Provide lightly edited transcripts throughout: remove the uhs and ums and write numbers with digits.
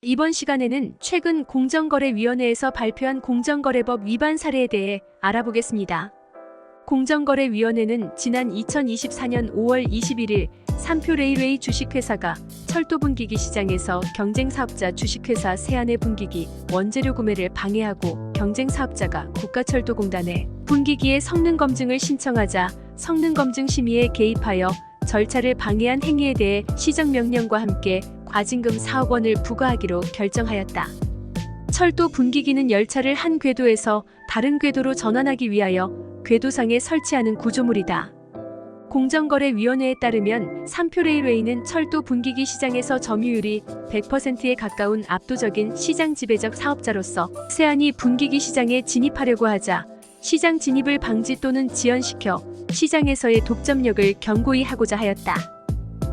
이번 시간에는 최근 공정거래위원회에서 발표한 공정거래법 위반 사례에 대해 알아보겠습니다. 공정거래위원회는 지난 2024년 5월 21일 삼표 레일웨이 주식회사가 철도 분기기 시장에서 경쟁사업자 주식회사 세안의 분기기 원재료 구매를 방해하고 경쟁사업자가 국가철도공단에 분기기의 성능검증을 신청하자 성능검증심의에 개입하여 절차를 방해한 행위에 대해 시정명령과 함께 과징금 4억 원을 부과하기로 결정하였다. 철도 분기기는 열차를 한 궤도에서 다른 궤도로 전환하기 위하여 궤도상에 설치하는 구조물이다. 공정거래위원회에 따르면 삼표 레일웨이는 철도 분기기 시장에서 점유율이 100%에 가까운 압도적인 시장 지배적 사업자로서 세안이 분기기 시장에 진입하려고 하자 시장 진입을 방지 또는 지연시켜 시장에서의 독점력을 견고히 하고자 하였다.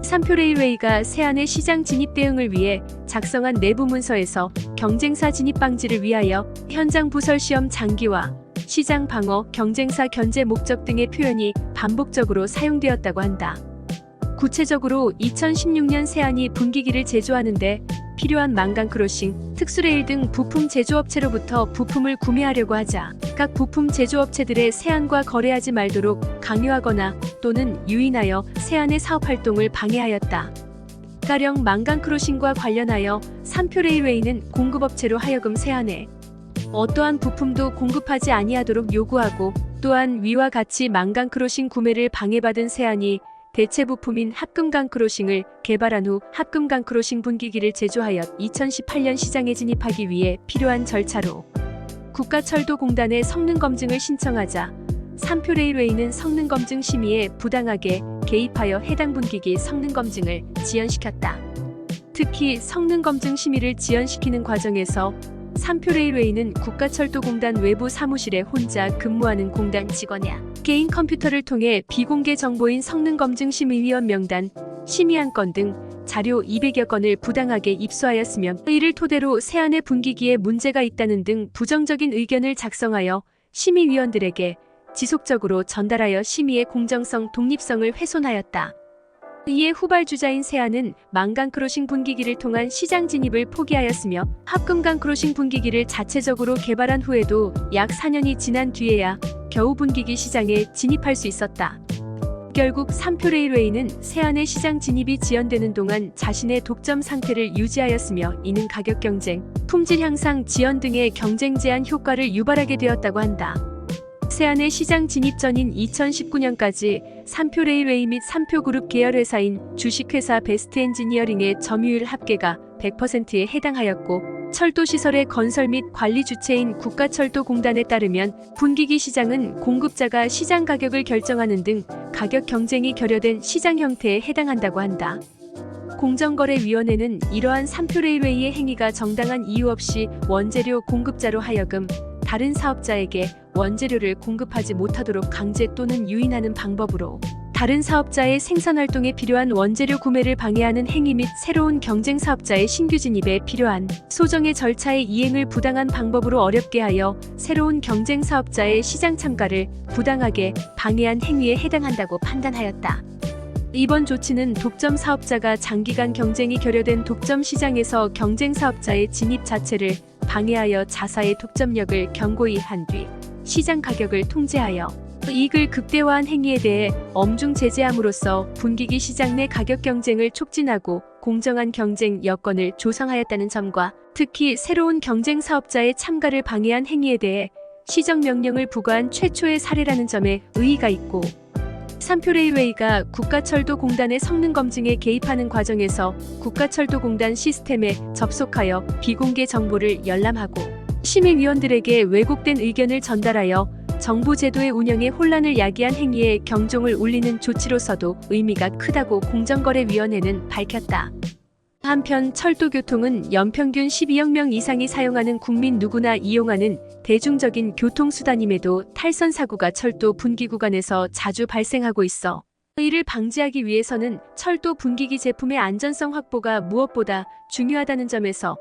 삼표 레일웨이가 세안의 시장 진입 대응을 위해 작성한 내부 문서에서 경쟁사 진입 방지를 위하여 현장 부설 시험 장기화, 시장 방어, 경쟁사 견제 목적 등의 표현이 반복적으로 사용되었다고 한다. 구체적으로 2016년 세안이 분기기를 제조하는데 필요한 망간 크로싱, 특수레일 등 부품 제조업체로부터 부품을 구매하려고 하자 각 부품 제조업체들의 세안과 거래하지 말도록 강요하거나 또는 유인하여 세안의 사업활동을 방해하였다. 가령 망간 크로싱과 관련하여 삼표 레일웨이는 공급업체로 하여금 세안에 어떠한 부품도 공급하지 아니하도록 요구하고 또한 위와 같이 망간 크로싱 구매를 방해받은 세안이 대체 부품인 합금강 크로싱을 개발한 후 합금강 크로싱 분기기를 제조하여 2018년 시장에 진입하기 위해 필요한 절차로 국가철도공단에 성능검증을 신청하자 삼표 레일웨이는 성능검증심의에 부당하게 개입하여 해당 분기기 성능검증을 지연시켰다. 특히 성능검증심의를 지연시키는 과정에서 삼표 레일웨이는 국가철도공단 외부 사무실에 혼자 근무하는 공단 직원야 개인 컴퓨터를 통해 비공개 정보인 성능검증심의위원 명단, 심의안건 등 자료 200여 건을 부당하게 입수하였으며 이를 토대로 세안의 분기기에 문제가 있다는 등 부정적인 의견을 작성하여 심의위원들에게 지속적으로 전달하여 심의의 공정성, 독립성을 훼손하였다. 이에 후발주자인 세안은 망간 크로싱 분기기를 통한 시장 진입을 포기하였으며 합금강 크로싱 분기기를 자체적으로 개발한 후에도 약 4년이 지난 뒤에야 겨우 분기기 시장에 진입할 수 있었다. 결국 삼표 레일웨이는 세안의 시장 진입이 지연되는 동안 자신의 독점 상태를 유지하였으며 이는 가격 경쟁, 품질 향상 지연 등의 경쟁 제한 효과를 유발하게 되었다고 한다. 세안의 시장 진입 전인 2019년까지 삼표 레일웨이 및 삼표그룹 계열회사인 주식회사 베스트 엔지니어링의 점유율 합계가 100%에 해당하였고 철도시설의 건설 및 관리 주체인 국가철도공단에 따르면 분기기 시장은 공급자가 시장 가격을 결정하는 등 가격 경쟁이 결여된 시장 형태에 해당한다고 한다. 공정거래위원회는 이러한 삼표 레일웨이의 행위가 정당한 이유 없이 원재료 공급자로 하여금 다른 사업자에게 원재료를 공급하지 못하도록 강제 또는 유인하는 방법으로 다른 사업자의 생산활동에 필요한 원재료 구매를 방해하는 행위 및 새로운 경쟁사업자의 신규 진입에 필요한 소정의 절차의 이행을 부당한 방법으로 어렵게 하여 새로운 경쟁사업자의 시장 참가를 부당하게 방해한 행위에 해당한다고 판단하였다. 이번 조치는 독점 사업자가 장기간 경쟁이 결여된 독점 시장에서 경쟁사업자의 진입 자체를 방해하여 자사의 독점력을 견고히 한 뒤 시장 가격을 통제하여 이익을 극대화한 행위에 대해 엄중 제재함으로써 분기기 시장 내 가격 경쟁을 촉진하고 공정한 경쟁 여건을 조성하였다는 점과 특히 새로운 경쟁 사업자의 참가를 방해한 행위에 대해 시정명령을 부과한 최초의 사례라는 점에 의의가 있고 삼표 레일웨이가 국가철도공단의 성능검증에 개입하는 과정에서 국가철도공단 시스템에 접속하여 비공개 정보를 열람하고 심의위원들에게 왜곡된 의견을 전달하여 정부 제도의 운영에 혼란을 야기한 행위에 경종을 울리는 조치로서도 의미가 크다고 공정거래위원회는 밝혔다. 한편 철도교통은 연평균 12억 명 이상이 사용하는 국민 누구나 이용하는 대중적인 교통수단임에도 탈선 사고가 철도 분기 구간에서 자주 발생하고 있어 이를 방지하기 위해서는 철도 분기기 제품의 안전성 확보가 무엇보다 중요하다는 점에서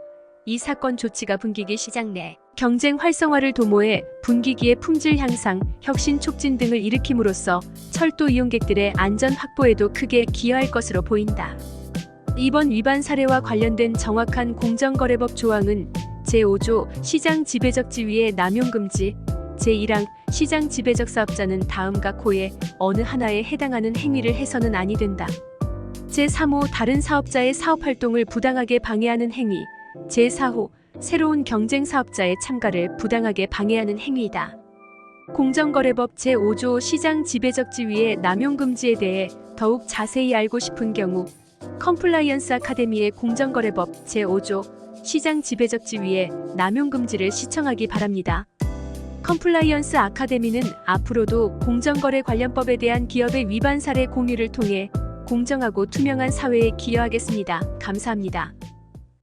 이 사건 조치가 분기기 시장 내 경쟁 활성화를 도모해 분기기의 품질 향상, 혁신 촉진 등을 일으킴으로써 철도 이용객들의 안전 확보에도 크게 기여할 것으로 보인다. 이번 위반 사례와 관련된 정확한 공정거래법 조항은 제5조 시장 지배적 지위의 남용 금지, 제1항 시장 지배적 사업자는 다음과 코의 어느 하나에 해당하는 행위를 해서는 아니 된다. 제3호 다른 사업자의 사업활동을 부당하게 방해하는 행위, 제4호 새로운 경쟁 사업자의 참가를 부당하게 방해하는 행위이다. 공정거래법 제5조 시장 지배적 지위의 남용 금지에 대해 더욱 자세히 알고 싶은 경우 컴플라이언스 아카데미의 공정거래법 제5조 시장 지배적 지위의 남용 금지를 시청하기 바랍니다. 컴플라이언스 아카데미는 앞으로도 공정거래 관련법에 대한 기업의 위반 사례 공유를 통해 공정하고 투명한 사회에 기여하겠습니다. 감사합니다.